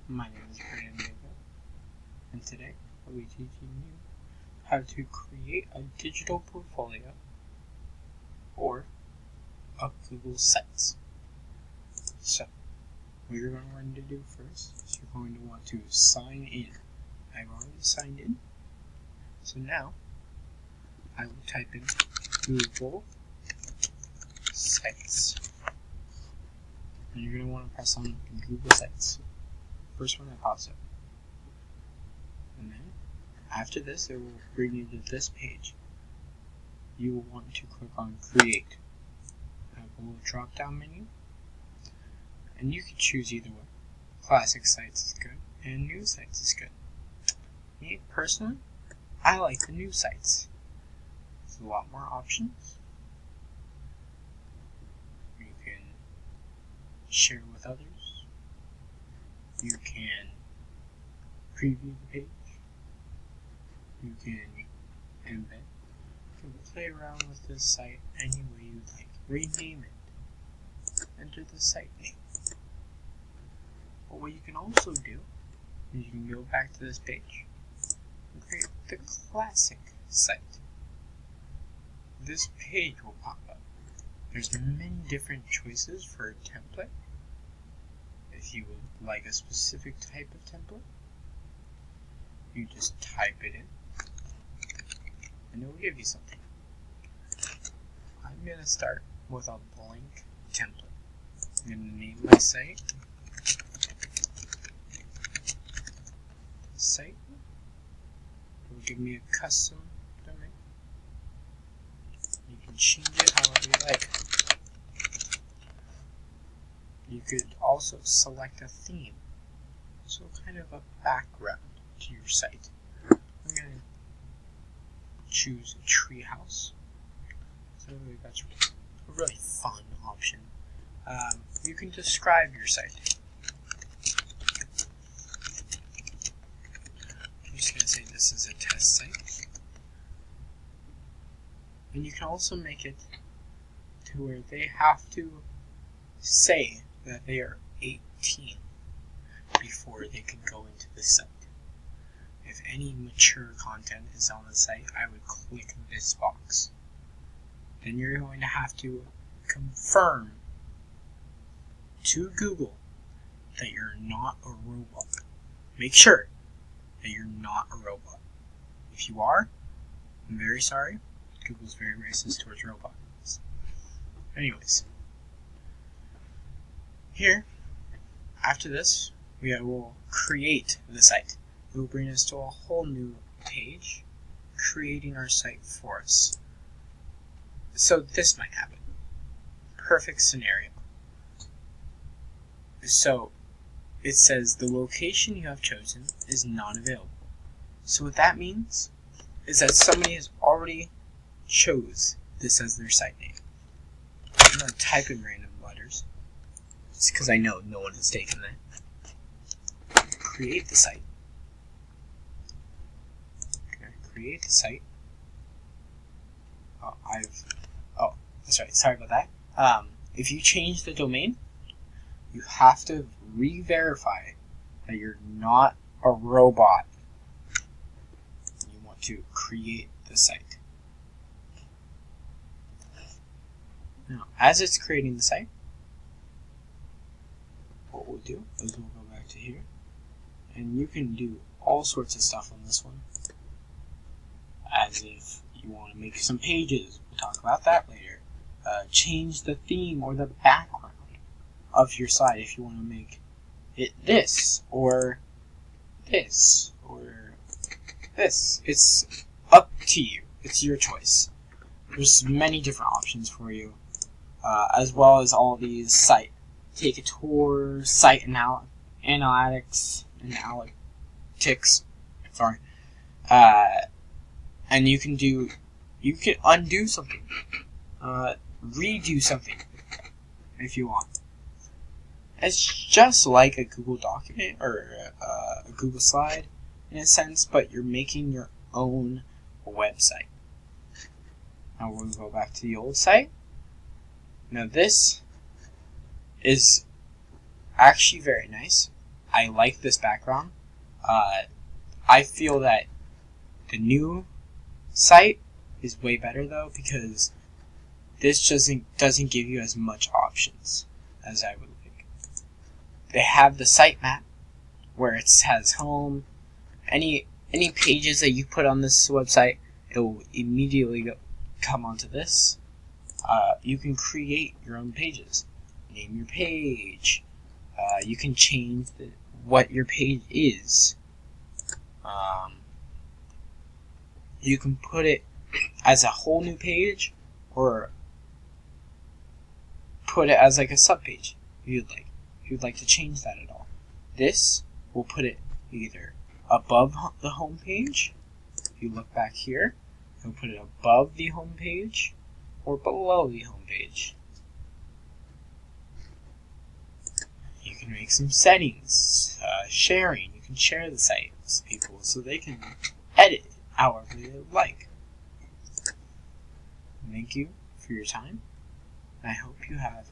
My name is Brandon Vega, and today I'll be teaching you how to create a digital portfolio or of Google Sites. So, what you're going to want to do first is you're going to want to sign in. I've already signed in, so now I will type in Google Sites. And you're going to want to press on Google Sites. First one that pops up. And then, after this, it will bring you to this page. You will want to click on Create. Have a little drop down menu. And you can choose either way. Classic Sites is good, and New Sites is good. Me, personally, I like the New Sites. There's a lot more options. You can share with others. You can preview the page. You can embed. You can play around with this site any way you like. Rename it. Enter the site name. But what you can also do is you can go back to this page and create the classic site. This page will pop up. There's many different choices for a template. If you would like a specific type of template, you just type it in and it will give you something. I'm going to start with a blank template. I'm going to name my site It will give me a custom domain. You can change it however you like. You could also select a theme, so kind of a background to your site. I'm going to choose a treehouse. So that's a really fun option. You can describe your site. I'm just going to say this is a test site. And you can also make it to where they have to say that they are 18 before they can go into the site. If any mature content is on the site, I would click this box. Then you're going to have to confirm to Google that you're not a robot. Make sure that you're not a robot. If you are, I'm very sorry. Google's very racist towards robots. Anyways, here, after this, we will create the site. It will bring us to a whole new page, creating our site for us. So this might happen. Perfect scenario. So it says the location you have chosen is not available. So what that means is that somebody has already chose this as their site name. I'm going to type in random letters. It's because I know no one has taken that. Create the site. Create the site. That's right. Sorry about that. If you change the domain, you have to re-verify that you're not a robot. You want to create the site. Now, as it's creating the site, what we'll do is we'll go back to here, and you can do all sorts of stuff on this one. As if you want to make some pages, we'll talk about that later. Change the theme or the background of your site if you want to make it this, or this, or this. It's up to you. It's your choice. There's many different options for you, as well as all these site take a tour, site analytics, sorry. And you can undo something, redo something if you want. It's just like a Google document or a Google slide in a sense, but you're making your own website. Now we'll go back to the old site. Now this is actually very nice. I like this background. I feel that the new site is way better though, because this doesn't give you as much options as I would like. They have the sitemap where it has home. Any pages that you put on this website, it will immediately come onto this. You can create your own pages. Name your page. You can change what your page is. You can put it as a whole new page, or put it as like a subpage if you'd like to change that at all. This will put it either above the home page. If you look back here, it'll put it above the home page or below the home page. You can make some settings, sharing. You can share the site with people so they can edit it however they like. Thank you for your time. I hope you have